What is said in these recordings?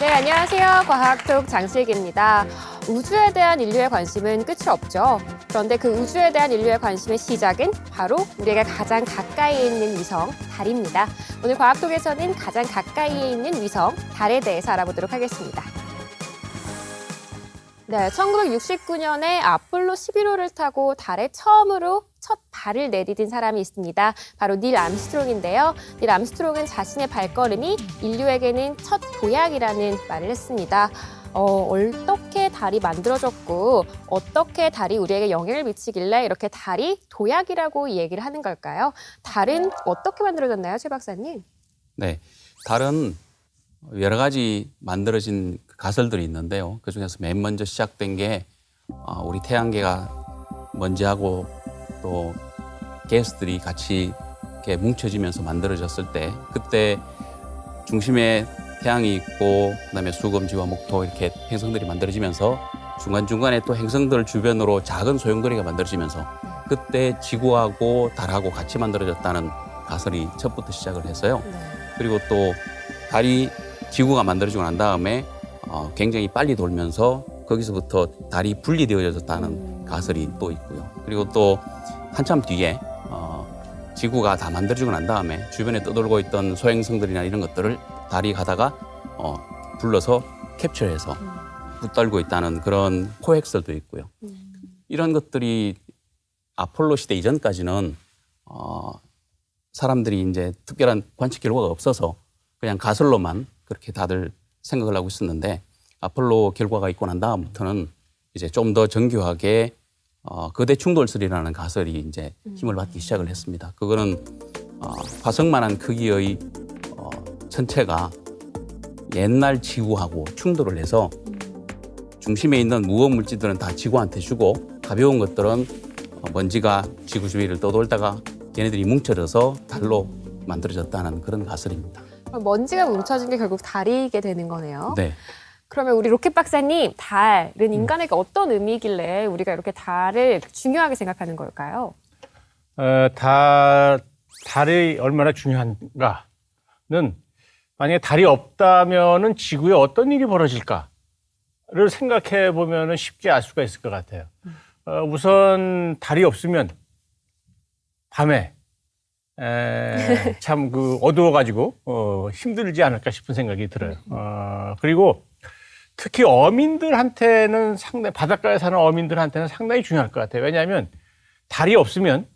네, 안녕하세요. 과학톡 장슬기입니다. 우주에 대한 인류의 관심은 끝이 없죠. 그런데 그 우주에 대한 인류의 관심의 시작은 바로 우리가 가장 가까이에 있는 위성, 달입니다. 오늘 과학톡에서는 가장 가까이에 있는 위성, 달에 대해서 알아보도록 하겠습니다. 네, 1969년에 아폴로 11호를 타고 달에 처음으로 첫 발을 내디딘 사람이 있습니다. 바로 닐 암스트롱인데요. 닐 암스트롱은 자신의 발걸음이 인류에게는 첫 도약이라는 말을 했습니다. 어떻게 달이 만들어졌고 어떻게 달이 우리에게 영향을 미치길래 이렇게 달이 도약이라고 얘기를 하는 걸까요? 달은 어떻게 만들어졌나요, 최 박사님? 네, 달은 여러 가지 만들어진 가설들이 있는데요. 그중에서 맨 먼저 시작된 게 우리 태양계가 먼지하고 또 가스들이 같이 이렇게 뭉쳐지면서 만들어졌을 때 그때 중심에 태양이 있고 그다음에 수검지와 목토 이렇게 행성들이 만들어지면서 중간중간에 또 행성들 주변으로 작은 소용돌이가 만들어지면서 그때 지구하고 달하고 같이 만들어졌다는 가설이 첫부터 시작을 했어요. 그리고 또 달이 지구가 만들어지고 난 다음에 굉장히 빨리 돌면서 거기서부터 달이 분리되어졌다는 가설이 또 있고요. 그리고 또 한참 뒤에 지구가 다 만들어지고 난 다음에 주변에 떠돌고 있던 소행성들이나 이런 것들을 달이 가다가 불러서 캡처해서 붙들고 있다는 그런 포획설도 있고요. 이런 것들이 아폴로 시대 이전까지는 사람들이 이제 특별한 관측 결과가 없어서 그냥 가설로만 그렇게 다들 생각을 하고 있었는데 아폴로 결과가 있고 난 다음부터는 이제 좀 더 정교하게 거대 충돌설이라는 가설이 이제 힘을 받기 시작을 했습니다. 그거는 화성만한 크기의 천체가 옛날 지구하고 충돌을 해서 중심에 있는 무거운 물질들은 다 지구한테 주고 가벼운 것들은 먼지가 지구 주위를 떠돌다가 걔네들이 뭉쳐져서 달로 만들어졌다는 그런 가설입니다. 먼지가 뭉쳐진 게 결국 달이게 되는 거네요. 네. 그러면 우리 로켓 박사님, 달은 인간에게 어떤 의미이길래 우리가 이렇게 달을 중요하게 생각하는 걸까요? 달이 얼마나 중요한가는 만약에 달이 없다면은 지구에 어떤 일이 벌어질까를 생각해 보면은 쉽게 알 수가 있을 것 같아요. 우선 달이 없으면 밤에 참 어두워가지고 힘들지 않을까 싶은 생각이 들어요. 그리고 특히 어민들한테는 바닷가에 사는 어민들한테는 상당히 중요할 것 같아요. 왜냐하면 달이 없으면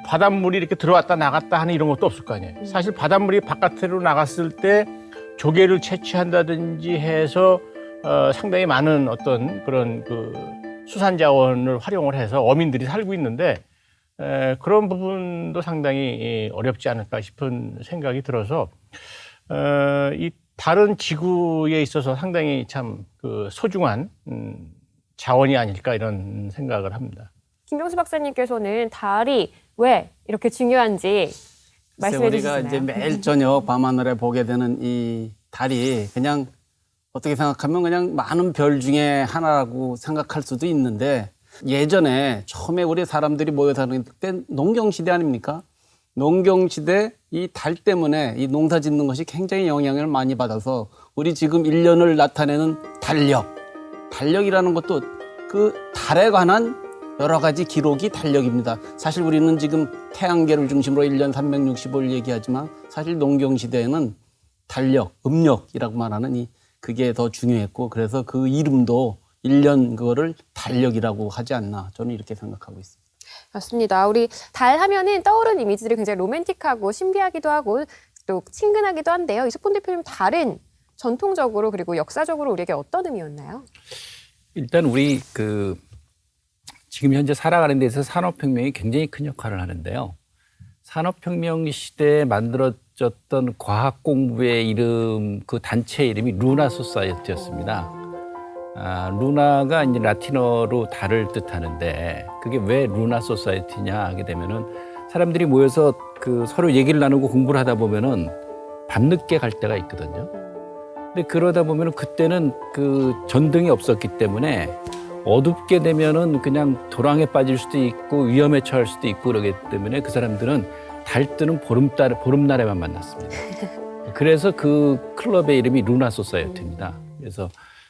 바닷물이 이렇게 들어왔다 나갔다 하는 이런 것도 없을 거 아니에요. 사실 바닷물이 바깥으로 나갔을 때 조개를 채취한다든지 해서 상당히 많은 어떤 그런 수산 자원을 활용을 해서 어민들이 살고 있는데 그런 부분도 상당히 어렵지 않을까 싶은 생각이 들어서 이 다른 지구에 있어서 상당히 참 소중한 자원이 아닐까 이런 생각을 합니다. 김병수 박사님께서는 달이 왜 이렇게 중요한지 말씀해 주시나요? 우리가 이제 매일 저녁 밤하늘에 보게 되는 이 달이 그냥 어떻게 생각하면 그냥 많은 별 중에 하나라고 생각할 수도 있는데 예전에 처음에 우리 사람들이 모여 사는 때 농경시대 아닙니까? 농경시대 이 달 때문에 이 농사 짓는 것이 굉장히 영향을 많이 받아서 우리 지금 1년을 나타내는 달력이라는 것도 그 달에 관한 여러 가지 기록이 달력입니다. 사실 우리는 지금 태양계를 중심으로 1년 365일 얘기하지만 사실 농경시대에는 달력, 음력이라고 말하는 그게 더 중요했고 그래서 그 이름도 1년 그거를 달력이라고 하지 않나 저는 이렇게 생각하고 있습니다. 맞습니다. 우리 달 하면은 떠오르는 이미지들이 굉장히 로맨틱하고 신비하기도 하고 또 친근하기도 한데요. 이석훈 대표님, 달은 전통적으로 그리고 역사적으로 우리에게 어떤 의미였나요? 일단 우리 지금 현재 살아가는 데서 산업혁명이 굉장히 큰 역할을 하는데요. 산업혁명 시대에 만들어졌던 과학 공부의 이름, 그 단체 이름이 루나 소사이어티였습니다. 루나가 이제 라틴어로 달을 뜻하는데 그게 왜 루나 소사이어티냐 하게 되면은 사람들이 모여서 서로 얘기를 나누고 공부를 하다 보면은 밤늦게 갈 때가 있거든요. 근데 그러다 보면은 그때는 전등이 없었기 때문에 어둡게 되면은 그냥 도랑에 빠질 수도 있고 위험에 처할 수도 있고 그러기 때문에 그 사람들은 달 뜨는 보름날에만 만났습니다. 그래서 그 클럽의 이름이 루나 소사이어티입니다. 그래서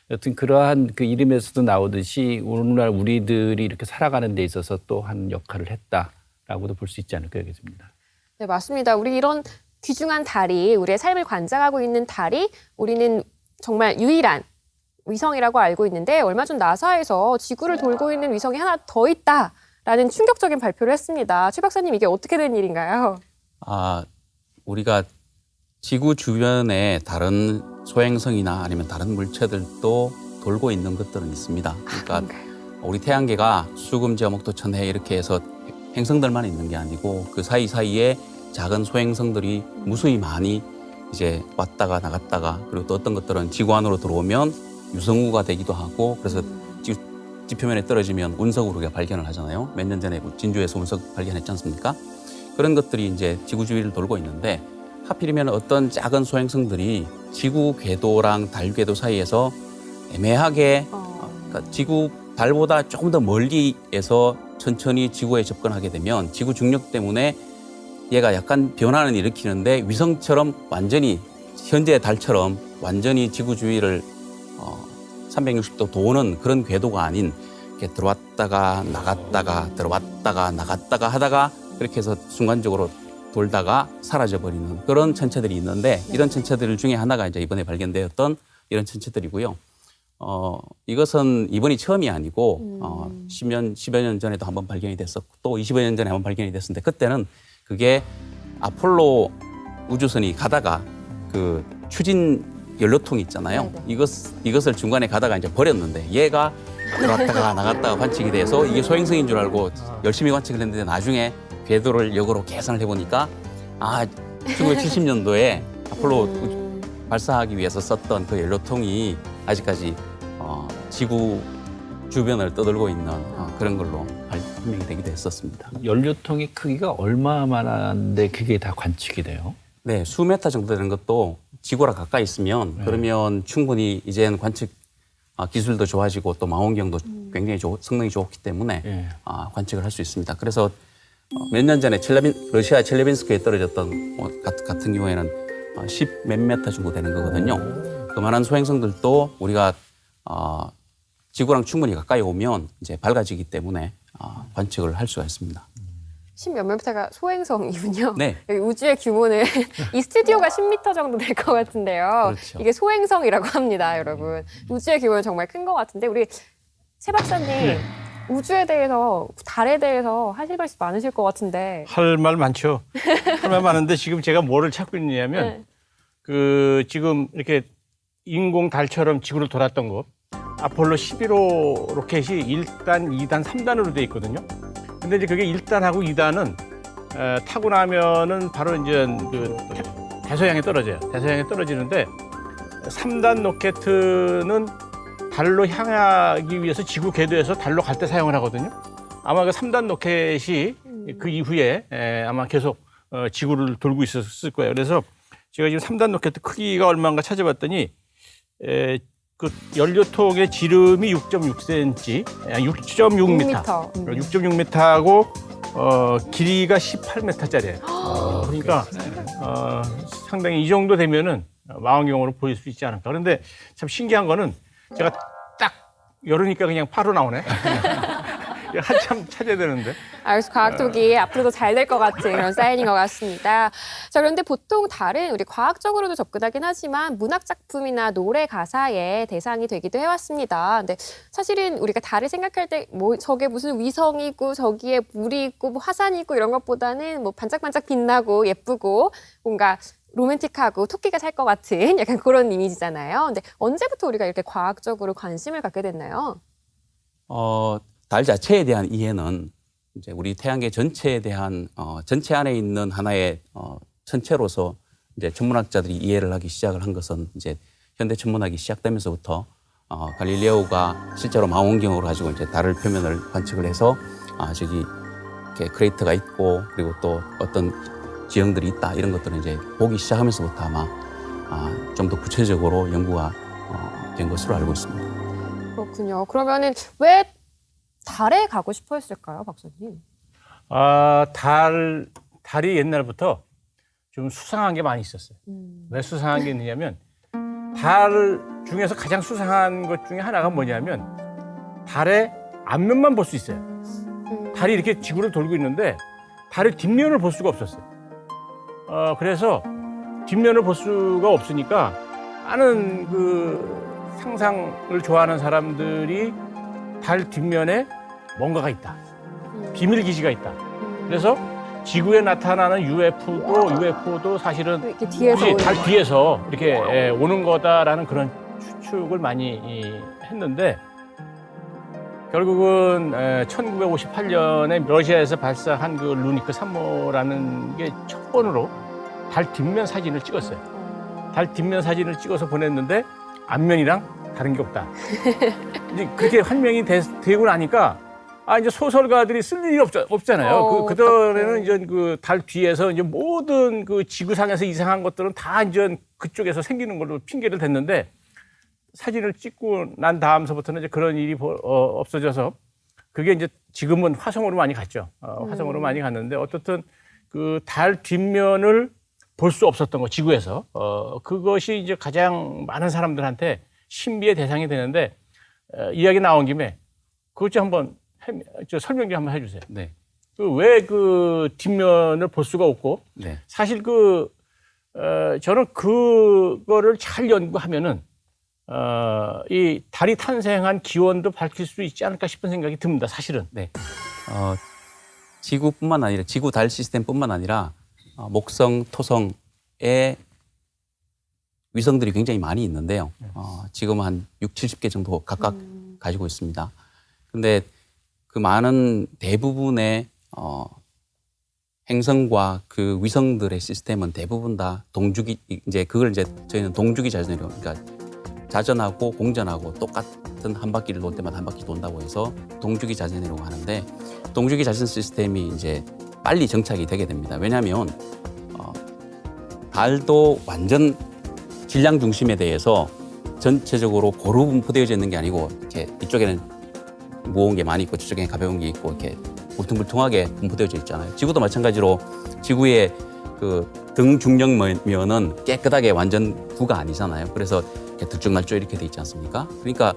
여튼 그러한 그 이름에서도 나오듯이 오늘날 우리들이 이렇게 살아가는 데 있어서 또 한 역할을 했다라고도 볼 수 있지 않을까 여겨집니다. 네, 맞습니다. 우리 이런 귀중한 달이, 우리의 삶을 관장하고 있는 달이 우리는 정말 유일한 위성이라고 알고 있는데, 얼마 전 나사에서 지구를 돌고 있는 위성이 하나 더 있다라는 충격적인 발표를 했습니다. 최 박사님, 이게 어떻게 된 일인가요? 우리가 지구 주변에 다른 소행성이나 아니면 다른 물체들도 돌고 있는 것들은 있습니다. 그러니까 우리 태양계가 수금지와 목토천해 이렇게 해서 행성들만 있는 게 아니고 그 사이사이에 작은 소행성들이 무수히 많이 이제 왔다가 나갔다가, 그리고 또 어떤 것들은 지구 안으로 들어오면 유성우가 되기도 하고, 그래서 지표면에 떨어지면 운석으로 우리가 발견을 하잖아요. 몇 년 전에 진주에서 운석 발견했지 않습니까? 그런 것들이 이제 지구 주위를 돌고 있는데, 하필이면 어떤 작은 소행성들이 지구 궤도랑 달 궤도 사이에서 애매하게 그러니까 지구 달보다 조금 더 멀리에서 천천히 지구에 접근하게 되면 지구 중력 때문에 얘가 약간 변화는 일으키는데, 위성처럼 완전히 현재의 달처럼 완전히 지구 주위를 360도 도는 그런 궤도가 아닌, 이렇게 들어왔다가 나갔다가 들어왔다가 나갔다가 하다가 그렇게 해서 순간적으로 돌다가 사라져버리는 그런 천체들이 있는데, 이런 천체들 중에 하나가 이제 이번에 발견되었던 이런 천체들이고요. 이것은 이번이 처음이 아니고 10여 년 전에도 한번 발견이 됐었고 또 20여 년 전에 한번 발견이 됐었는데, 그때는 그게 아폴로 우주선이 가다가 그 추진 연료통 있잖아요. 이것을 중간에 가다가 이제 버렸는데, 얘가 들어왔다가 나갔다가 관측이 돼서 이게 소행성인 줄 알고 열심히 관측을 했는데, 나중에 궤도를 역으로 계산을 해보니까 1970년도에 아폴로 발사하기 위해서 썼던 그 연료통이 아직까지 지구 주변을 떠돌고 있는 그런 걸로 판명이 되기도 했었습니다. 연료통의 크기가 얼마만한데 그게 다 관측이 돼요? 네, 수메타 정도 되는 것도 지구랑 가까이 있으면 그러면 충분히 이제는 관측 기술도 좋아지고 또 망원경도 굉장히 성능이 좋기 때문에 관측을 할 수 있습니다. 그래서 몇 년 전에 러시아 첼레빈스크에 떨어졌던 같은 경우에는 10 몇 메타 정도 되는 거거든요. 그만한 소행성들도 우리가 지구랑 충분히 가까이 오면 이제 밝아지기 때문에 관측을 할 수가 있습니다. 10몇 미터가 소행성이군요. 네. 여기 우주의 규모는 이 스튜디오가 10m 정도 될 것 같은데요. 그렇죠. 이게 소행성이라고 합니다, 여러분. 우주의 규모는 정말 큰 것 같은데, 우리 최 박사님, 우주에 대해서, 달에 대해서 하실 말씀 많으실 것 같은데. 할 말 많죠. 할 말 많은데 지금 제가 뭐를 찾고 있냐면 지금 이렇게 인공 달처럼 지구를 돌았던 거, 아폴로 11호 로켓이 1단, 2단, 3단으로 돼 있거든요. 근데 이제 그게 1단하고 2단은 타고 나면은 바로 이제 그 대서양에 떨어져요. 대서양에 떨어지는데 3단 로켓은 달로 향하기 위해서 지구 궤도에서 달로 갈 때 사용을 하거든요. 아마 그 3단 로켓이 그 이후에 아마 계속 지구를 돌고 있었을 거예요. 그래서 제가 지금 3단 로켓 크기가 얼마인가 찾아봤더니 그 연료통의 지름이 6.6cm, 6.6m, 6.6m하고 길이가 18m짜리예요. 그러니까 상당히 이 정도 되면은 망원경으로 보일 수 있지 않을까. 그런데 참 신기한 거는 제가 딱 열으니까 그냥 바로 나오네. 한참 찾아야 되는데. 그래서 과학톡이 앞으로도 잘 될 것 같은 그런 사인인 것 같습니다. 자, 그런데 보통 달은 우리 과학적으로도 접근하긴 하지만 문학 작품이나 노래 가사의 대상이 되기도 해왔습니다. 근데 사실은 우리가 달을 생각할 때 뭐 저게 무슨 위성이고 저기에 물이 있고 뭐 화산이 있고 이런 것보다는 뭐 반짝반짝 빛나고 예쁘고 뭔가 로맨틱하고 토끼가 살 것 같은 약간 그런 이미지잖아요. 근데 언제부터 우리가 이렇게 과학적으로 관심을 갖게 됐나요? 달 자체에 대한 이해는 이제 우리 태양계 전체에 대한 전체 안에 있는 하나의 천체로서 이제 천문학자들이 이해를 하기 시작을 한 것은 이제 현대 천문학이 시작되면서부터 갈릴레오가 실제로 망원경으로 가지고 이제 달을 표면을 관측을 해서 저기 이렇게 크레이터가 있고 그리고 또 어떤 지형들이 있다 이런 것들을 이제 보기 시작하면서부터 아마 좀 더 구체적으로 연구가 된 것으로 알고 있습니다. 그렇군요. 그러면은 왜 달에 가고 싶어 했을까요, 박사님? 달이 옛날부터 좀 수상한 게 많이 있었어요. 왜 수상한 게 있느냐면 달 중에서 가장 수상한 것 중에 하나가 뭐냐면 달의 앞면만 볼 수 있어요. 달이 이렇게 지구를 돌고 있는데 달의 뒷면을 볼 수가 없었어요. 그래서 뒷면을 볼 수가 없으니까 많은 그 상상을 좋아하는 사람들이 달 뒷면에 뭔가가 있다. 비밀 기지가 있다. 그래서 지구에 나타나는 UFO도 사실은 이렇게 뒤에서 굳이 오는 달 거. 뒤에서 이렇게 오는 거다라는 그런 추측을 많이 했는데 결국은 1958년에 러시아에서 발사한 그 루니크 3호라는 게 첫 번으로 달 뒷면 사진을 찍었어요. 달 뒷면 사진을 찍어서 보냈는데 앞면이랑 다른 게 없다. 이제 그렇게 판명이 되고 나니까 이제 소설가들이 쓸 일이 없잖아요. 그전에는 이제 그 달 뒤에서 이제 모든 그 지구상에서 이상한 것들은 다 이제 그쪽에서 생기는 걸로 핑계를 댔는데 사진을 찍고 난 다음서부터는 이제 그런 일이 없어져서 그게 이제 지금은 화성으로 많이 갔죠. 화성으로 많이 갔는데 어떻든 그 달 뒷면을 볼 수 없었던 거 지구에서 그것이 이제 가장 많은 사람들한테 신비의 대상이 되는데 이야기 나온 김에 그것 좀 한번 설명 좀 한번 해주세요. 네. 왜 그 뒷면을 볼 수가 없고 네. 사실 저는 그거를 잘 연구하면은 이 달이 탄생한 기원도 밝힐 수 있지 않을까 싶은 생각이 듭니다. 사실은. 네. 지구뿐만 아니라 지구 달 시스템뿐만 아니라 목성, 토성에 위성들이 굉장히 많이 있는데요. 지금 한 6, 70개 정도 각각 가지고 있습니다. 근데 그 많은 대부분의 행성과 그 위성들의 시스템은 대부분 다 동주기 이제 그걸 이제 저희는 동주기 자전이라고 그러니까 자전하고 공전하고 똑같은 한 바퀴를 돌 때마다 한 바퀴 돈다고 해서 동주기 자전이라고 하는데 동주기 자전 시스템이 이제 빨리 정착이 되게 됩니다. 왜냐하면 달도 완전 질량 중심에 대해서 전체적으로 고루 분포되어져 있는 게 아니고 이렇게 이쪽에는 무거운 게 많이 있고 저쪽에는 가벼운 게 있고 이렇게 울퉁불퉁하게 분포되어져 있잖아요. 지구도 마찬가지로 지구의 그 등 중력면은 깨끗하게 완전 구가 아니잖아요. 그래서 이렇게 들쭉날쭉 이렇게 돼 있지 않습니까? 그러니까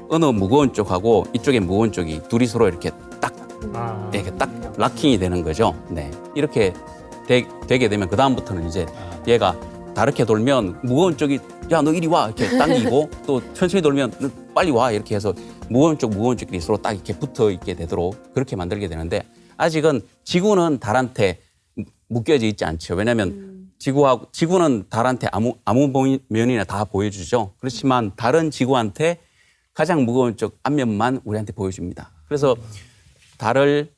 어느 무거운 쪽하고 이쪽에 무거운 쪽이 둘이 서로 이렇게 딱 락킹이 되는 거죠. 네, 이렇게 되게 되면 그 다음부터는 이제 얘가 다르게 돌면 무거운 쪽이 야 너 이리 와 이렇게 당기고 또 천천히 돌면 너 빨리 와 이렇게 해서 무거운 쪽끼리 서로 딱 이렇게 붙어 있게 되도록 그렇게 만들게 되는데 아직은 지구는 달한테 묶여져 있지 않죠. 왜냐하면 지구는 달한테 아무 면이나 다 보여주죠. 그렇지만 달은 지구한테 가장 무거운 쪽 앞면만 우리한테 보여줍니다. 그래서 달을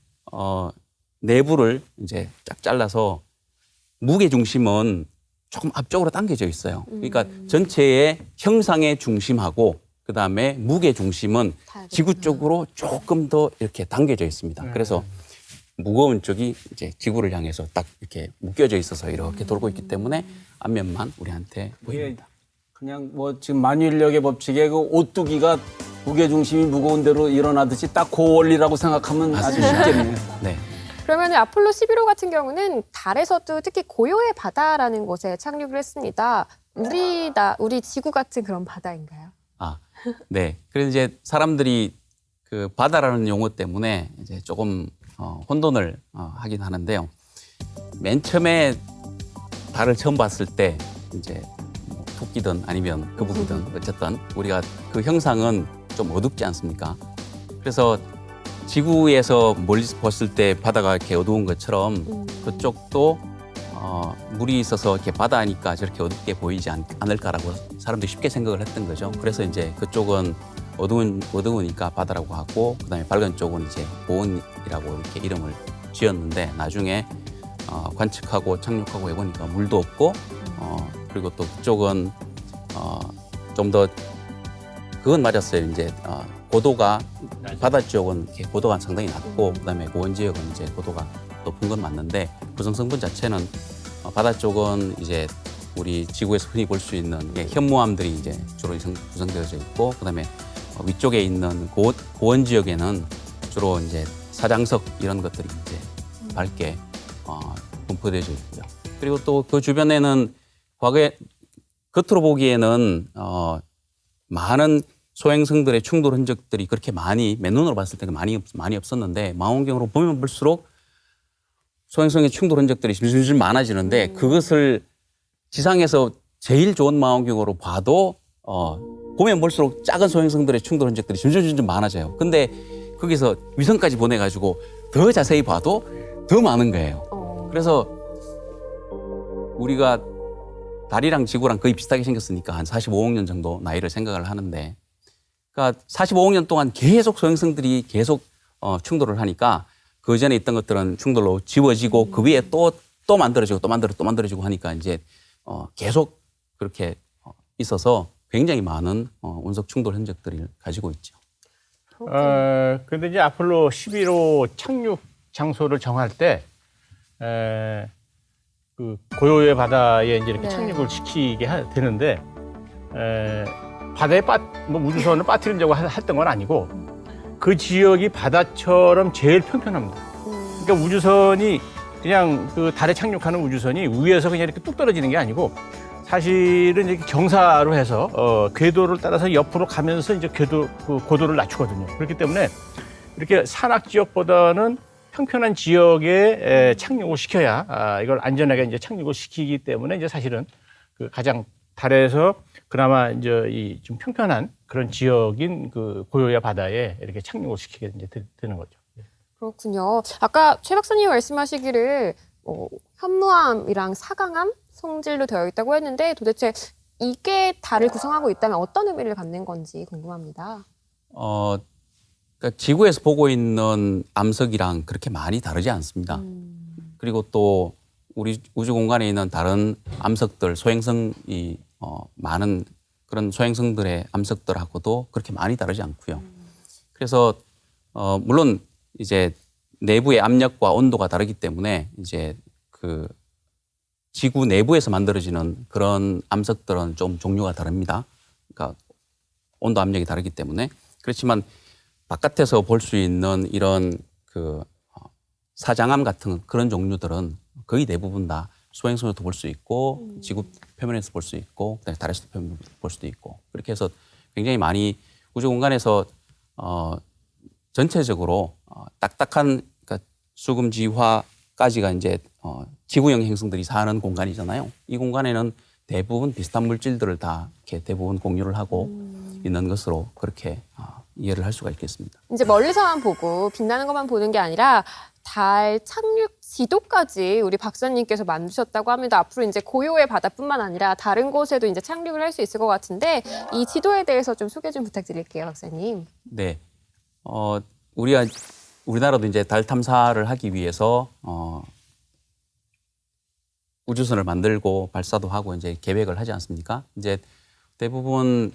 내부를 이제 쫙 잘라서 무게 중심은 조금 앞쪽으로 당겨져 있어요. 그러니까 전체의 형상의 중심하고 그다음에 무게 중심은 지구 쪽으로 조금 더 이렇게 당겨져 있습니다. 그래서 무거운 쪽이 이제 지구를 향해서 딱 이렇게 묶여져 있어서 이렇게 돌고 있기 때문에 앞면만 우리한테 보입니다. 그냥 뭐 지금 만유인력의 법칙에 그 오뚜기가 무게 중심이 무거운 대로 일어나듯이 딱 그 원리라고 생각하면 아주 쉽겠네요. 네. 그러면 아폴로 11호 같은 경우는 달에서도 특히 고요의 바다라는 곳에 착륙을 했습니다. 우리 지구 같은 그런 바다인가요? 네. 그래서 이제 사람들이 그 바다라는 용어 때문에 이제 조금 혼돈을 하긴 하는데요. 맨 처음에 달을 처음 봤을 때 이제 뭐 토끼든 아니면 거북이든 어쨌든 우리가 그 형상은 좀 어둡지 않습니까? 그래서 지구에서 멀리서 봤을 때 바다가 이렇게 어두운 것처럼 그쪽도 물이 있어서 이렇게 바다니까 저렇게 어둡게 보이지 않을까라고 사람들이 쉽게 생각을 했던 거죠. 그래서 이제 그쪽은 어두우니까 바다라고 하고 그다음에 밝은 쪽은 이제 보온이라고 이렇게 이름을 지었는데 나중에 관측하고 착륙하고 해보니까 물도 없고 그리고 또 그쪽은 좀 더 그건 맞았어요. 이제 고도가 바다 쪽은 이렇게 고도가 상당히 낮고 그다음에 고원 지역은 이제 고도가 높은 건 맞는데 구성 성분 자체는 바다 쪽은 이제 우리 지구에서 흔히 볼 수 있는 현무암들이 이제 주로 구성되어져 있고 그다음에 위쪽에 있는 고원 지역에는 주로 이제 사장석 이런 것들이 이제 밝게 분포되어져 있고요. 그리고 또 그 주변에는 과거에 겉으로 보기에는 많은 소행성들의 충돌 흔적들이 그렇게 많이 맨눈으로 봤을 때는 많이 없었는데 망원경으로 보면 볼수록 소행성의 충돌 흔적들이 줄줄줄 많아지는데 그것을 지상에서 제일 좋은 망원경으로 봐도 보면 볼수록 작은 소행성들의 충돌 흔적들이 점점 많아져요. 근데 거기서 위성까지 보내가지고 더 자세히 봐도 더 많은 거예요. 그래서 우리가 달이랑 지구랑 거의 비슷하게 생겼으니까 한 45억 년 정도 나이를 생각을 하는데, 그러니까 45억 년 동안 계속 소행성들이 계속 충돌을 하니까 그 전에 있던 것들은 충돌로 지워지고 그 위에 또 만들어지고 또 만들어지고 하니까 이제 계속 그렇게 있어서 굉장히 많은 운석 충돌 흔적들을 가지고 있죠. 근데 이제 아폴로 11호 착륙 장소를 정할 때, 그 고요의 바다에 이제 이렇게 네. 착륙을 시키게 되는데, 바다에 뭐 우주선을 빠뜨리려고 했던 건 아니고, 그 지역이 바다처럼 제일 평평합니다. 그러니까 우주선이 그냥 그 달에 착륙하는 우주선이 위에서 그냥 이렇게 뚝 떨어지는 게 아니고, 사실은 이렇게 정사로 해서 궤도를 따라서 옆으로 가면서 이제 그 고도를 낮추거든요. 그렇기 때문에 이렇게 산악 지역보다는 평평한 지역에 착륙을 시켜야 이걸 안전하게 이제 착륙을 시키기 때문에 이제 사실은 그 가장 달에서 그나마 이제 이 좀 평평한 그런 지역인 그 고요야 바다에 이렇게 착륙을 시키게 이제 되는 거죠. 그렇군요. 아까 최 박사님 말씀하시기를 현무암이랑 사강암 성질로 되어 있다고 했는데 도대체 이게 달을 구성하고 있다면 어떤 의미를 갖는 건지 궁금합니다. 그러니까 지구에서 보고 있는 암석이랑 그렇게 많이 다르지 않습니다. 그리고 또 우리 우주 공간에 있는 다른 암석들, 소행성이 많은 그런 소행성들의 암석들하고도 그렇게 많이 다르지 않고요. 그래서 물론 이제 내부의 압력과 온도가 다르기 때문에 이제 그 지구 내부에서 만들어지는 그런 암석들은 좀 종류가 다릅니다. 그러니까 온도 압력이 다르기 때문에. 그렇지만 바깥에서 볼 수 있는 이런 그 사장암 같은 그런 종류들은 거의 대부분 다 소행성에도 볼 수 있고 지구 표면에서 볼 수 있고 그다음에 달에서도 볼 수도 있고 그렇게 해서 굉장히 많이 우주 공간에서 전체적으로 딱딱한 그러니까 수금지화까지가 이제 지구형 행성들이 사는 공간이잖아요. 이 공간에는 대부분 비슷한 물질들을 다 이렇게 대부분 공유를 하고 있는 것으로 그렇게 이해를 할 수가 있겠습니다. 이제 멀리서만 보고 빛나는 것만 보는 게 아니라 달 착륙 지도까지 우리 박사님께서 만드셨다고 합니다. 앞으로 이제 고요의 바다뿐만 아니라 다른 곳에도 이제 착륙을 할 수 있을 것 같은데 이 지도에 대해서 좀 소개 좀 부탁드릴게요, 박사님. 네, 우리나라도 이제 달 탐사를 하기 위해서 우주선을 만들고 발사도 하고 이제 계획을 하지 않습니까? 이제 대부분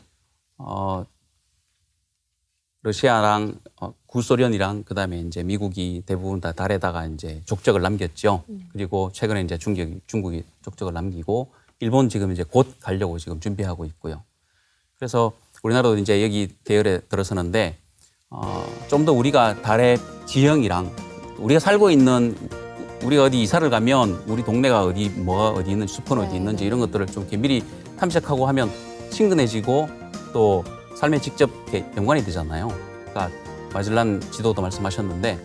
러시아랑 구소련이랑 그다음에 이제 미국이 대부분 다 달에다가 이제 족적을 남겼죠. 그리고 최근에 이제 중국이 족적을 남기고 일본 지금 이제 곧 가려고 지금 준비하고 있고요. 그래서 우리나라도 이제 여기 대열에 들어서는데 좀 더 우리가 달의 지형이랑 우리가 살고 있는 우리가 어디 이사를 가면 우리 동네가 뭐가 어디 있는지 숲은 어디 있는지 이런 것들을 좀 이렇게 미리 탐색하고 하면 친근해지고 또 삶에 직접 이렇게 연관이 되잖아요. 그러니까 마젤란 지도도 말씀하셨는데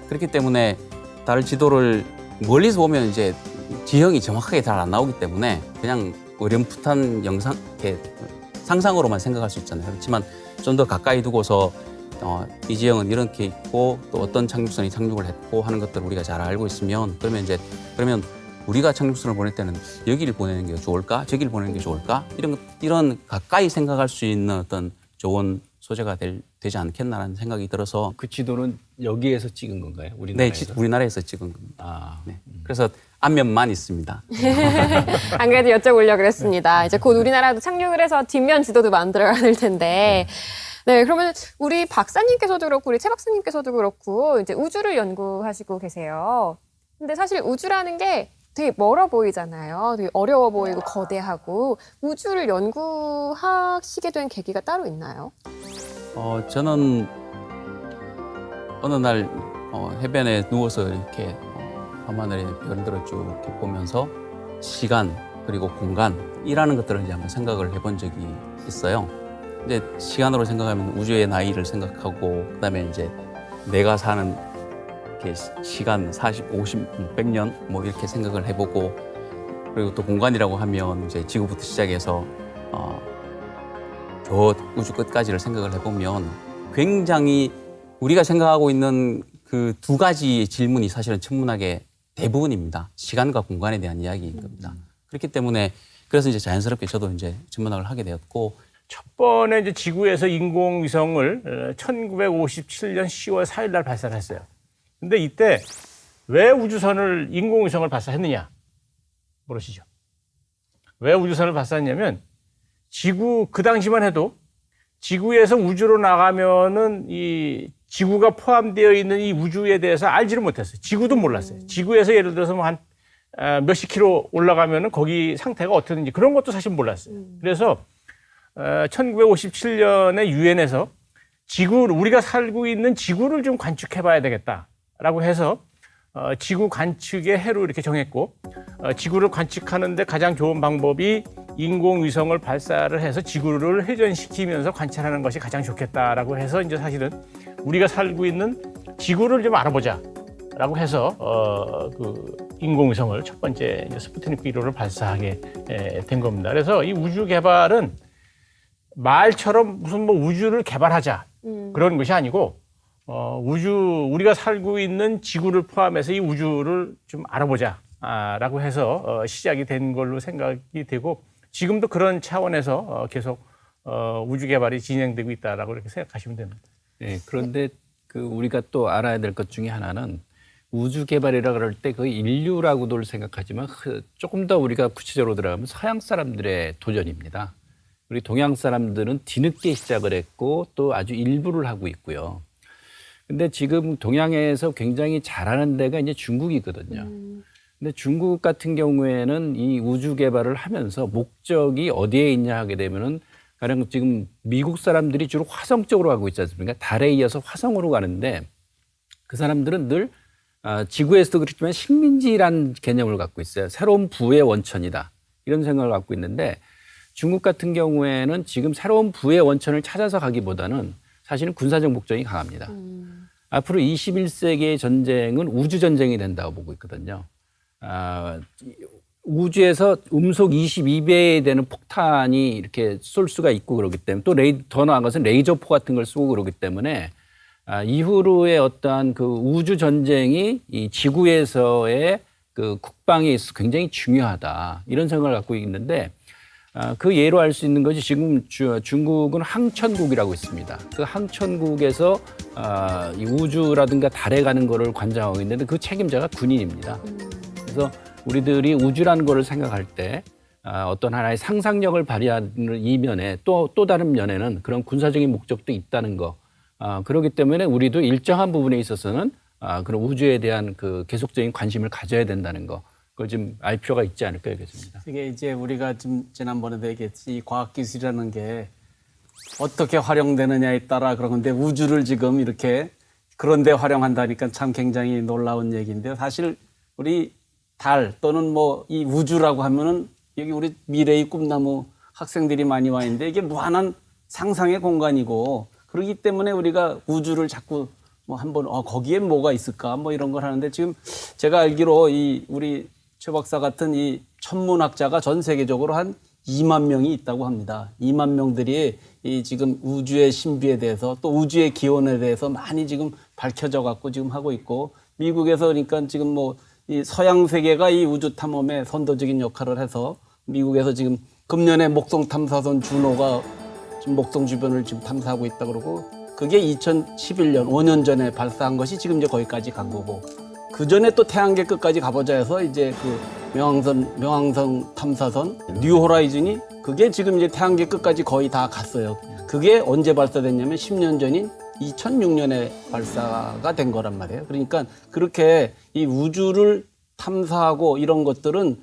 그렇기 때문에 달 지도를 멀리서 보면 이제 지형이 정확하게 잘 안 나오기 때문에 그냥 어렴풋한 영상 이렇게 상상으로만 생각할 수 있잖아요. 그렇지만 좀 더 가까이 두고서 이 지형은 이렇게 있고 또 어떤 착륙선이 착륙을 했고 하는 것들을 우리가 잘 알고 있으면 그러면 우리가 착륙선을 보낼 때는 여기를 보내는 게 좋을까? 저기를 보내는 게 좋을까? 이런 가까이 생각할 수 있는 어떤 좋은 소재가 되지 않겠나라는 생각이 들어서 그 지도는 여기에서 찍은 건가요? 네, 우리나라에서? 우리나라에서 찍은 겁니다. 네. 음. 그래서 앞면만 있습니다. 안 그래도 여쭤보려고 그랬습니다. 이제 곧 우리나라도 착륙을 해서 뒷면 지도도 만들어야 될 텐데. 네, 그러면 우리 박사님께서도 그렇고 우리 최 박사님께서도 그렇고 이제 우주를 연구하시고 계세요. 근데 사실 우주라는 게 되게 멀어 보이잖아요. 되게 어려워 보이고 거대하고 우주를 연구하시게 된 계기가 따로 있나요? 저는 어느 날 해변에 누워서 이렇게 밤하늘의 별들을 쭉 이렇게 보면서 시간 그리고 공간이라는 것들을 이제 한번 생각을 해본 적이 있어요. 이제 시간으로 생각하면 우주의 나이를 생각하고 그다음에 이제 내가 사는 이렇게 시간 40, 50, 100년 뭐 이렇게 생각을 해보고 그리고 또 공간이라고 하면 이제 지구부터 시작해서 저 우주 끝까지를 생각을 해보면 굉장히 우리가 생각하고 있는 그 두 가지 질문이 사실은 천문학의 대부분입니다. 시간과 공간에 대한 이야기인 겁니다. 그렇기 때문에 그래서 이제 자연스럽게 저도 이제 천문학을 하게 되었고 첫 번에 이제 지구에서 인공위성을 1957년 10월 4일 날 발사를 했어요. 근데 이때 왜 우주선을 인공위성을 발사했느냐 모르시죠? 왜 우주선을 발사했냐면 지구 그 당시만 해도 지구에서 우주로 나가면은 이 지구가 포함되어 있는 이 우주에 대해서 알지를 못했어요. 지구도 몰랐어요. 지구에서 예를 들어서 뭐 한 몇십 킬로 올라가면은 거기 상태가 어떻든지 그런 것도 사실 몰랐어요. 그래서 1957년에 유엔에서 우리가 살고 있는 지구를 좀 관측해봐야 되겠다라고 해서 지구 관측의 해로 이렇게 정했고 지구를 관측하는데 가장 좋은 방법이 인공위성을 발사를 해서 지구를 회전시키면서 관찰하는 것이 가장 좋겠다라고 해서 이제 사실은 우리가 살고 있는 지구를 좀 알아보자라고 해서 그 인공위성을 첫 번째 이제 스푸트니크 1호를 발사하게 된 겁니다. 그래서 이 우주 개발은 말처럼 무슨 뭐 우주를 개발하자 그런 것이 아니고 우리가 살고 있는 지구를 포함해서 이 우주를 좀 알아보자라고 해서 시작이 된 걸로 생각이 되고 지금도 그런 차원에서 계속 우주 개발이 진행되고 있다라고 이렇게 생각하시면 됩니다. 네, 그런데 그 우리가 또 알아야 될 것 중에 하나는 우주 개발이라 그럴 때 그 인류라고도 생각하지만 조금 더 우리가 구체적으로 들어가면 서양 사람들의 도전입니다. 우리 동양 사람들은 뒤늦게 시작을 했고 또 아주 일부를 하고 있고요. 근데 지금 동양에서 굉장히 잘하는 데가 이제 중국이거든요. 근데 중국 같은 경우에는 이 우주 개발을 하면서 목적이 어디에 있냐 하게 되면은 가령 지금 미국 사람들이 주로 화성 쪽으로 가고 있지 않습니까? 달에 이어서 화성으로 가는데 그 사람들은 늘 지구에서도 그렇지만 식민지란 개념을 갖고 있어요. 새로운 부의 원천이다. 이런 생각을 갖고 있는데 중국 같은 경우에는 지금 새로운 부의 원천을 찾아서 가기보다는 사실은 군사적 목적이 강합니다. 앞으로 21세기의 전쟁은 우주 전쟁이 된다고 보고 있거든요. 우주에서 음속 22배에 되는 폭탄이 이렇게 쏠 수가 있고 그러기 때문에 또 더 나은 것은 레이저포 같은 걸 쏘고 그러기 때문에 이후로의 어떠한 그 우주 전쟁이 이 지구에서의 그 국방에 있어서 굉장히 중요하다 이런 생각을 갖고 있는데 그 예로 알 수 있는 것이 지금 중국은 항천국이라고 있습니다. 그 항천국에서 이 우주라든가 달에 가는 거를 관장하고 있는데 그 책임자가 군인입니다. 그래서 우리들이 우주라는 거를 생각할 때 어떤 하나의 상상력을 발휘하는 이면에 또 다른 면에는 그런 군사적인 목적도 있다는 거. 그렇기 때문에 우리도 일정한 부분에 있어서는 그런 우주에 대한 그 계속적인 관심을 가져야 된다는 거. 그걸 좀 알 필요가 있지 않을까 여겼습니다. 이게 이제 우리가 좀 지난번에도 얘기했지 이 과학기술이라는 게 어떻게 활용되느냐에 따라 그런 건데 우주를 지금 이렇게 그런데 활용한다니까 참 굉장히 놀라운 얘기인데요. 사실 우리 달 또는 뭐 이 우주라고 하면은 여기 우리 미래의 꿈나무 학생들이 많이 와 있는데 이게 무한한 상상의 공간이고 그렇기 때문에 우리가 우주를 자꾸 뭐 한번 거기에 뭐가 있을까 뭐 이런 걸 하는데 지금 제가 알기로 이 우리 최 박사 같은 이 천문학자가 전 세계적으로 한 2만 명이 있다고 합니다. 2만 명들이 이 지금 우주의 신비에 대해서 또 우주의 기원에 대해서 많이 지금 밝혀져 갖고 지금 하고 있고 미국에서 그러니까 지금 뭐 이 서양 세계가 이 우주 탐험에 선도적인 역할을 해서 미국에서 지금 금년에 목성 탐사선 주노가 지금 목성 주변을 지금 탐사하고 있다 그러고 그게 2011년 5년 전에 발사한 것이 지금 이제 거기까지 간 거고 그 전에 또 태양계 끝까지 가보자 해서 이제 그 명왕성 탐사선 뉴 호라이즌이 그게 지금 이제 태양계 끝까지 거의 다 갔어요. 그게 언제 발사됐냐면 10년 전인 2006년에 발사가 된 거란 말이에요. 그러니까 그렇게 이 우주를 탐사하고 이런 것들은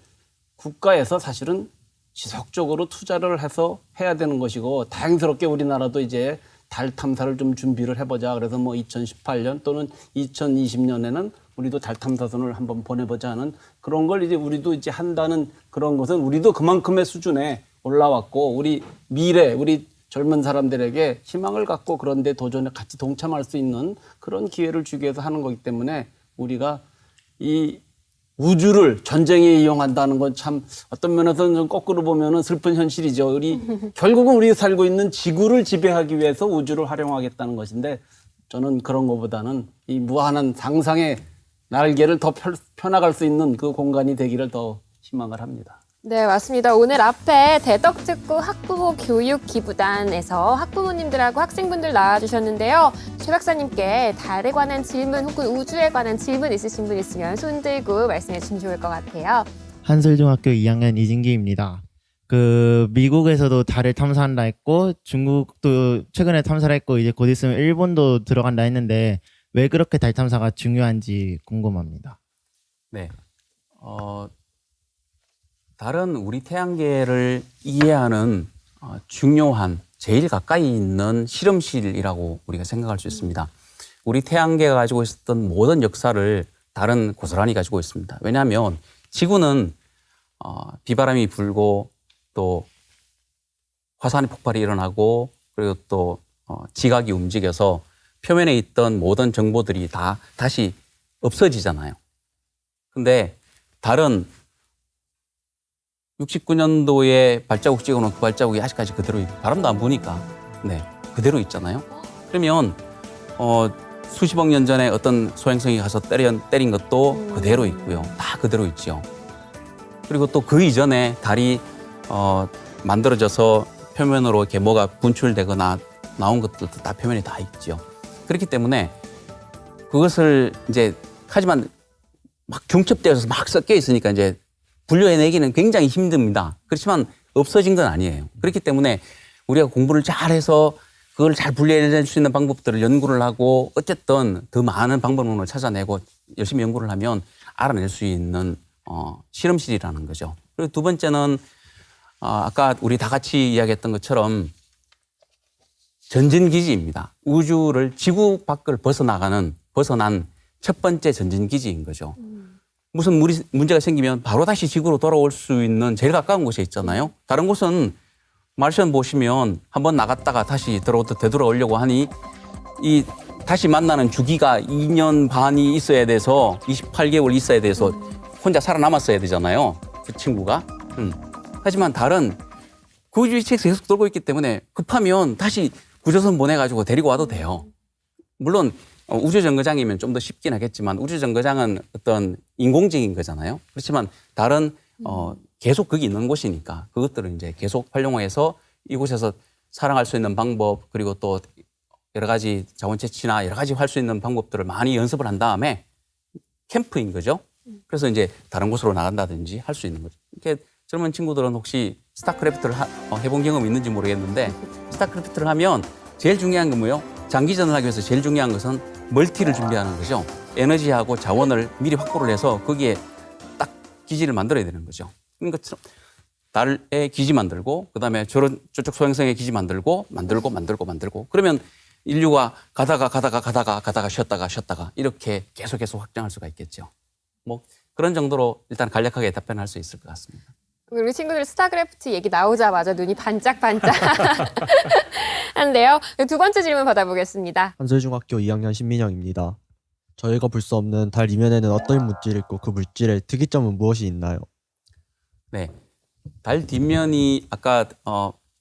국가에서 사실은 지속적으로 투자를 해서 해야 되는 것이고 다행스럽게 우리나라도 이제 달 탐사를 좀 준비를 해보자. 그래서 뭐 2018년 또는 2020년에는 우리도 달 탐사선을 한번 보내보자 하는 그런 걸 이제 우리도 이제 한다는 그런 것은 우리도 그만큼의 수준에 올라왔고 우리 미래, 우리 젊은 사람들에게 희망을 갖고 그런데 도전에 같이 동참할 수 있는 그런 기회를 주기 위해서 하는 거기 때문에 우리가 이 우주를 전쟁에 이용한다는 건 참 어떤 면에서는 좀 거꾸로 보면은 슬픈 현실이죠. 우리 결국은 우리가 살고 있는 지구를 지배하기 위해서 우주를 활용하겠다는 것인데 저는 그런 것보다는 이 무한한 상상의 날개를 더 펴나갈 수 있는 그 공간이 되기를 더 희망을 합니다. 네, 맞습니다. 오늘 앞에 대덕특구 학부모 교육기부단에서 학부모님들하고 학생분들 나와주셨는데요. 최 박사님께 달에 관한 질문 혹은 우주에 관한 질문 있으신 분 있으면 손 들고 말씀해 주시면 좋을 것 같아요. 한솔중학교 2학년 이진기입니다. 미국에서도 달을 탐사한다 했고 중국도 최근에 탐사를 했고 이제 곧 있으면 일본도 들어간다 했는데 왜 그렇게 달 탐사가 중요한지 궁금합니다. 네. 달은 우리 태양계를 이해하는 중요한 제일 가까이 있는 실험실이라고 우리가 생각할 수 있습니다. 우리 태양계가 가지고 있었던 모든 역사를 달은 고스란히 가지고 있습니다. 왜냐하면 지구는 비바람이 불고 또 화산의 폭발이 일어나고 그리고 또 지각이 움직여서 표면에 있던 모든 정보들이 다 다시 없어지잖아요. 근데 달은 69년도에 발자국 찍어놓은 그 발자국이 아직까지 그대로 있고 바람도 안 부니까 그대로 있잖아요. 그러면 수십억 년 전에 어떤 소행성이 가서 때린 것도 그대로 있고요. 다 그대로 있죠. 그리고 또 그 이전에 달이 만들어져서 표면으로 이렇게 뭐가 분출되거나 나온 것들도 다 표면에 다 있죠. 그렇기 때문에 그것을 이제 하지만 막 중첩되어서 막 섞여 있으니까 이제 분류해내기는 굉장히 힘듭니다. 그렇지만 없어진 건 아니에요. 그렇기 때문에 우리가 공부를 잘해서 그걸 잘 분류해낼 수 있는 방법들을 연구를 하고 어쨌든 더 많은 방법론을 찾아내고 열심히 연구를 하면 알아낼 수 있는 실험실이라는 거죠. 그리고 두 번째는 아까 우리 다 같이 이야기했던 것처럼 전진기지입니다. 우주를 지구 밖을 벗어난 첫 번째 전진기지인 거죠. 무슨 문제가 생기면 바로 다시 지구로 돌아올 수 있는 제일 가까운 곳에 있잖아요. 다른 곳은 마르션 보시면 한번 나갔다가 다시 되돌아오려고 하니 이 다시 만나는 주기가 2년 반이 있어야 돼서 28개월 있어야 돼서 혼자 살아남았어야 되잖아요. 그 친구가. 하지만 달은 그 우주 위치에서 계속 돌고 있기 때문에 급하면 다시 구조선 보내가지고 데리고 와도 돼요. 물론 우주정거장이면 좀 더 쉽긴 하겠지만 우주정거장은 어떤 인공적인 거잖아요. 그렇지만 달은 계속 거기 있는 곳이니까 그것들을 이제 계속 활용해서 이곳에서 살아갈 수 있는 방법 그리고 또 여러 가지 자원 채취나 여러 가지 할 수 있는 방법들을 많이 연습을 한 다음에 캠프인 거죠. 그래서 이제 다른 곳으로 나간다든지 할 수 있는 거죠. 이렇게 젊은 친구들은 혹시 스타크래프트를 해본 경험이 있는지 모르겠는데 스타크래프트를 하면 제일 중요한 건 뭐예요? 장기전을 하기 위해서 제일 중요한 것은 멀티를 준비하는 거죠. 에너지하고 자원을 미리 확보를 해서 거기에 딱 기지를 만들어야 되는 거죠. 그러니까 달에 기지 만들고 그다음에 저쪽 소행성에 기지 만들고 그러면 인류가 가다가 쉬었다가 이렇게 계속 확장할 수가 있겠죠. 뭐 그런 정도로 일단 간략하게 답변할 수 있을 것 같습니다. 우리 친구들 스타크래프트 얘기 나오자마자 눈이 반짝반짝 한데요. 두 번째 질문 받아보겠습니다. 한솔중학교 2학년 신민영입니다. 저희가 볼 수 없는 달 이면에는 어떤 물질이 있고 그 물질의 특이점은 무엇이 있나요? 네, 달 뒷면이 아까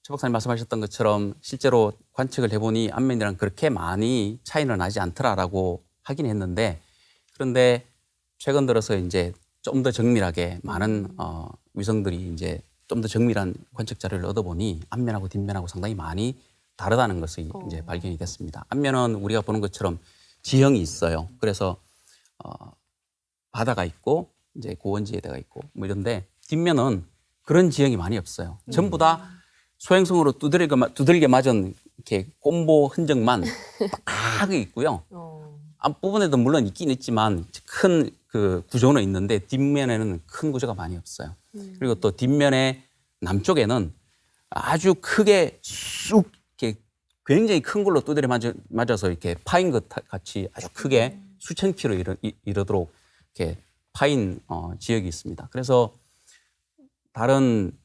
최 박사님 말씀하셨던 것처럼 실제로 관측을 해보니 앞면이랑 그렇게 많이 차이는 나지 않더라라고 하긴 했는데 그런데 최근 들어서 이제 좀 더 정밀하게 많은 위성들이 이제 좀 더 정밀한 관측 자료를 얻어보니 앞면하고 뒷면하고 상당히 많이 다르다는 것이 이제 발견이 됐습니다. 앞면은 우리가 보는 것처럼 지형이 있어요. 그래서 바다가 있고 이제 고원지대가 있고 뭐 이런데 뒷면은 그런 지형이 많이 없어요. 전부 다 소행성으로 두들겨 맞은 이렇게 꼼보 흔적만 빡하게 있고요. 앞부분에도 물론 있긴 있지만 큰 그 구조는 있는데 뒷면에는 큰 구조가 많이 없어요. 그리고 또 뒷면의 남쪽에는 아주 크게 쑥 이렇게 굉장히 큰 걸로 두드려 맞아서 이렇게 파인 것 같이 아주 크게 수천 킬로 이르도록 이렇게 파인 지역이 있습니다. 그래서 다른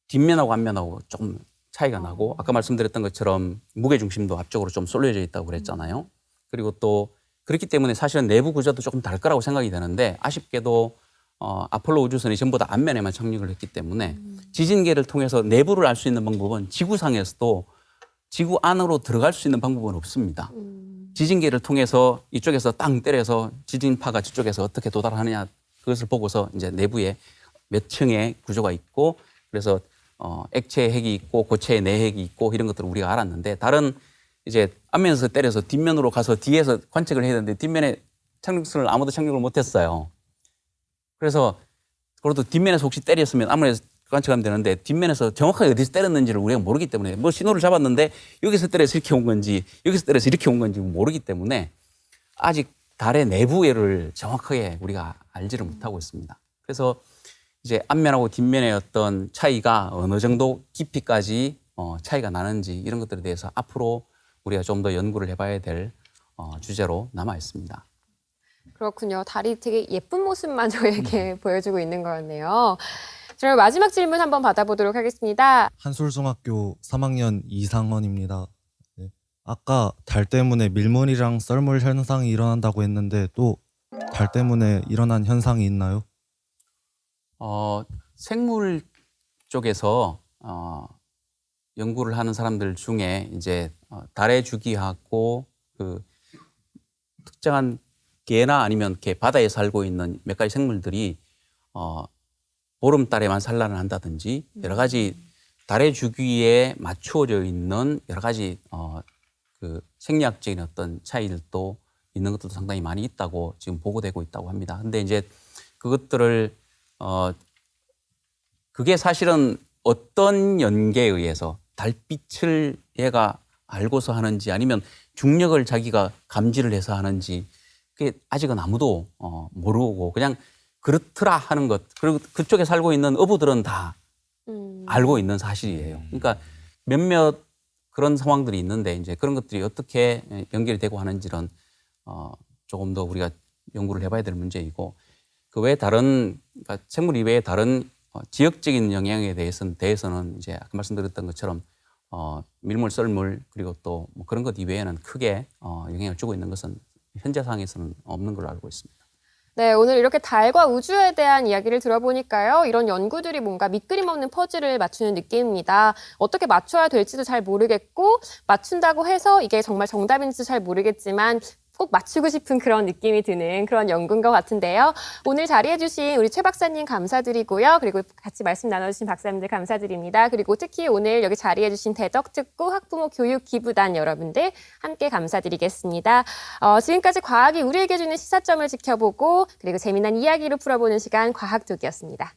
뒷면하고 앞면하고 조금 차이가 나고 아까 말씀드렸던 것처럼 무게 중심도 앞쪽으로 좀 쏠려져 있다고 그랬잖아요. 그리고 또 그렇기 때문에 사실은 내부 구조도 조금 다를 거라고 생각이 되는데 아쉽게도 아폴로 우주선이 전부 다 앞면에만 착륙을 했기 때문에 지진계를 통해서 내부를 알 수 있는 방법은 지구상에서도 지구 안으로 들어갈 수 있는 방법은 없습니다. 지진계를 통해서 이쪽에서 땅 때려서 지진파가 저쪽에서 어떻게 도달하느냐 그것을 보고서 이제 내부에 몇 층의 구조가 있고 그래서 액체 핵이 있고 고체 내핵이 있고 이런 것들을 우리가 알았는데 다른 이제 앞면에서 때려서 뒷면으로 가서 뒤에서 관측을 해야 되는데 뒷면에 착륙선을 아무도 착륙을 못했어요. 그래서 그래도 뒷면에서 혹시 때렸으면 앞면에서 관측하면 되는데 뒷면에서 정확하게 어디서 때렸는지를 우리가 모르기 때문에 뭐 신호를 잡았는데 여기서 때려서 이렇게 온 건지 여기서 때려서 이렇게 온 건지 모르기 때문에 아직 달의 내부를 정확하게 우리가 알지를 못하고 있습니다. 그래서 이제 앞면하고 뒷면의 어떤 차이가 어느 정도 깊이까지 차이가 나는지 이런 것들에 대해서 앞으로 우리가 좀 더 연구를 해봐야 될 주제로 남아 있습니다. 그렇군요. 달이 되게 예쁜 모습만 저에게 보여주고 있는 거였네요. 그럼 마지막 질문 한번 받아보도록 하겠습니다. 한솔중학교 3학년 이상헌입니다. 네. 아까 달 때문에 밀물이랑 썰물 현상이 일어난다고 했는데 또 달 때문에 일어난 현상이 있나요? 생물 쪽에서 연구를 하는 사람들 중에 이제 달의 주기하고 그 특정한 개나 아니면 이렇게 바다에 살고 있는 몇 가지 생물들이 보름달에만 산란을 한다든지 여러 가지 달의 주기에 맞추어져 있는 여러 가지 그 생리학적인 어떤 차이들도 있는 것들도 상당히 많이 있다고 지금 보고되고 있다고 합니다. 근데 이제 그것들을 그게 사실은 어떤 연계에 의해서 달빛을 얘가 알고서 하는지 아니면 중력을 자기가 감지를 해서 하는지 그게 아직은 아무도 모르고 그냥 그렇더라 하는 것. 그리고 그쪽에 살고 있는 어부들은 다 알고 있는 사실이에요. 그러니까 몇몇 그런 상황들이 있는데 이제 그런 것들이 어떻게 연결이 되고 하는지는 조금 더 우리가 연구를 해봐야 될 문제이고 그 외에 다른 그러니까 생물 이외에 다른 지역적인 영향에 대해서는 이제 아까 말씀드렸던 것처럼 밀물, 썰물 그리고 또 뭐 그런 것 이외에는 크게 영향을 주고 있는 것은 현재 상황에서는 없는 걸로 알고 있습니다. 네, 오늘 이렇게 달과 우주에 대한 이야기를 들어보니까요. 이런 연구들이 뭔가 밑그림 없는 퍼즐을 맞추는 느낌입니다. 어떻게 맞춰야 될지도 잘 모르겠고 맞춘다고 해서 이게 정말 정답인지도 잘 모르겠지만 꼭 맞추고 싶은 그런 느낌이 드는 그런 연구인 것 같은데요. 오늘 자리해주신 우리 최 박사님 감사드리고요. 그리고 같이 말씀 나눠주신 박사님들 감사드립니다. 그리고 특히 오늘 여기 자리해주신 대덕특구 학부모 교육기부단 여러분들 함께 감사드리겠습니다. 지금까지 과학이 우리에게 주는 시사점을 지켜보고 그리고 재미난 이야기로 풀어보는 시간 과학톡이었습니다.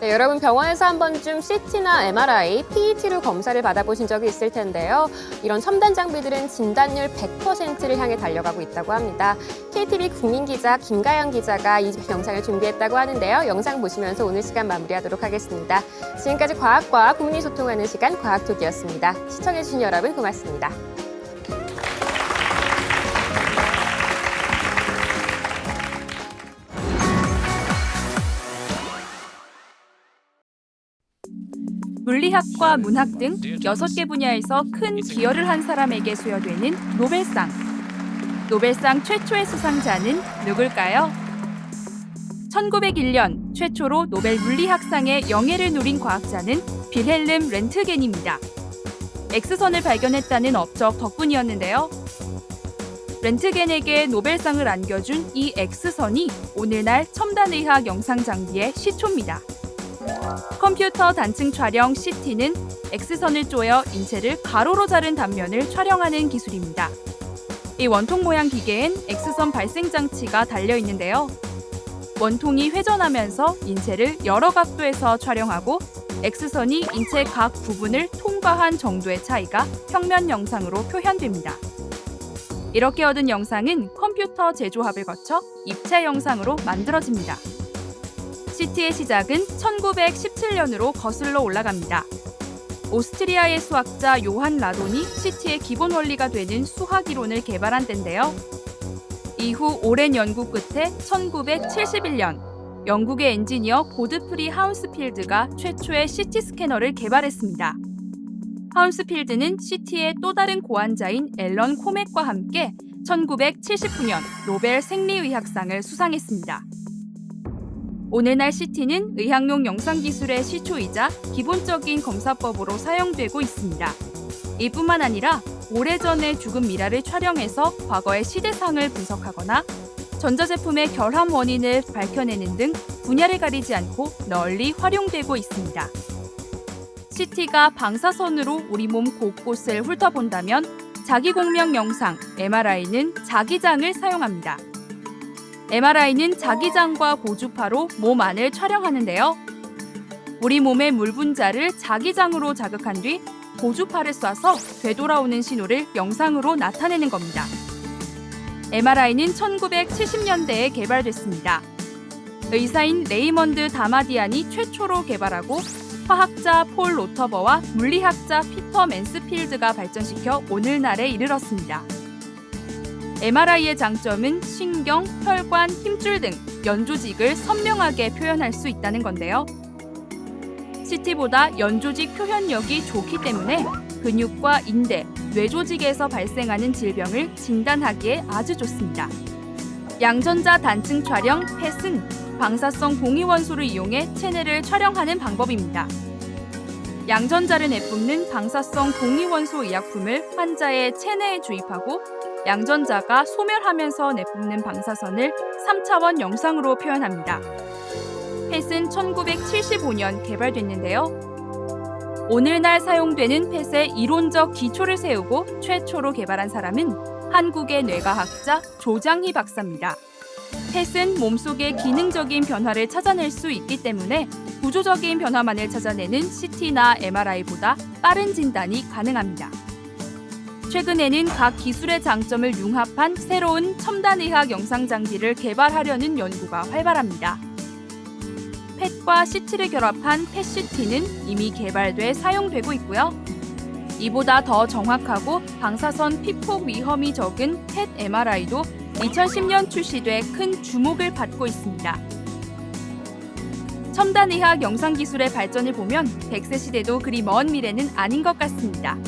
네, 여러분 병원에서 한 번쯤 CT나 MRI, PET로 검사를 받아보신 적이 있을 텐데요. 이런 첨단 장비들은 진단율 100%를 향해 달려가고 있다고 합니다. KTV 국민기자 김가영 기자가 이 영상을 준비했다고 하는데요. 영상 보시면서 오늘 시간 마무리하도록 하겠습니다. 지금까지 과학과 국민이 소통하는 시간 과학톡이었습니다. 시청해주신 여러분 고맙습니다. 물리학과 문학 등 6개 분야에서 큰 기여를 한 사람에게 수여되는 노벨상. 노벨상 최초의 수상자는 누굴까요? 1901년 최초로 노벨 물리학상의 영예를 누린 과학자는 빌헬름 렌트겐입니다. X선을 발견했다는 업적 덕분이었는데요. 렌트겐에게 노벨상을 안겨준 이 X선이 오늘날 첨단의학 영상 장비의 시초입니다. 컴퓨터 단층 촬영 CT는 X선을 쪼여 인체를 가로로 자른 단면을 촬영하는 기술입니다. 이 원통 모양 기계엔 X선 발생 장치가 달려 있는데요. 원통이 회전하면서 인체를 여러 각도에서 촬영하고 X선이 인체 각 부분을 통과한 정도의 차이가 평면 영상으로 표현됩니다. 이렇게 얻은 영상은 컴퓨터 재조합을 거쳐 입체 영상으로 만들어집니다. CT의 시작은 1917년으로 거슬러 올라갑니다. 오스트리아의 수학자 요한 라돈이 CT의 기본 원리가 되는 수학 이론을 개발한 때인데요. 이후 오랜 연구 끝에 1971년 영국의 엔지니어 고드프리 하운스필드가 최초의 CT 스캐너를 개발했습니다. 하운스필드는 CT의 또 다른 고안자인 앨런 코맥과 함께 1979년 노벨 생리의학상을 수상했습니다. 오늘날 CT는 의학용 영상기술의 시초이자 기본적인 검사법으로 사용되고 있습니다. 이뿐만 아니라 오래전에 죽은 미라를 촬영해서 과거의 시대상을 분석하거나 전자제품의 결함 원인을 밝혀내는 등 분야를 가리지 않고 널리 활용되고 있습니다. CT가 방사선으로 우리 몸 곳곳을 훑어본다면 자기공명 영상, MRI는 자기장을 사용합니다. MRI는 자기장과 고주파로 몸 안을 촬영하는데요. 우리 몸의 물 분자를 자기장으로 자극한 뒤 고주파를 쏴서 되돌아오는 신호를 영상으로 나타내는 겁니다. MRI는 1970년대에 개발됐습니다. 의사인 레이먼드 다마디안이 최초로 개발하고 화학자 폴 로터버와 물리학자 피터 맨스필드가 발전시켜 오늘날에 이르렀습니다. MRI의 장점은 신경, 혈관, 힘줄 등 연조직을 선명하게 표현할 수 있다는 건데요. CT보다 연조직 표현력이 좋기 때문에 근육과 인대, 뇌조직에서 발생하는 질병을 진단하기에 아주 좋습니다. 양전자 단층 촬영 펫은 방사성 동위원소를 이용해 체내를 촬영하는 방법입니다. 양전자를 내뿜는 방사성 동위원소 의약품을 환자의 체내에 주입하고 양전자가 소멸하면서 내뿜는 방사선을 3차원 영상으로 표현합니다. 펫은 1975년 개발됐는데요. 오늘날 사용되는 펫의 이론적 기초를 세우고 최초로 개발한 사람은 한국의 뇌과학자 조장희 박사입니다. 펫은 몸속의 기능적인 변화를 찾아낼 수 있기 때문에 구조적인 변화만을 찾아내는 CT나 MRI보다 빠른 진단이 가능합니다. 최근에는 각 기술의 장점을 융합한 새로운 첨단의학 영상장비를 개발하려는 연구가 활발합니다. 펫과 CT를 결합한 펫CT는 이미 개발돼 사용되고 있고요. 이보다 더 정확하고 방사선 피폭 위험이 적은 펫 MRI도 2010년 출시돼 큰 주목을 받고 있습니다. 첨단의학 영상기술의 발전을 보면 100세 시대도 그리 먼 미래는 아닌 것 같습니다.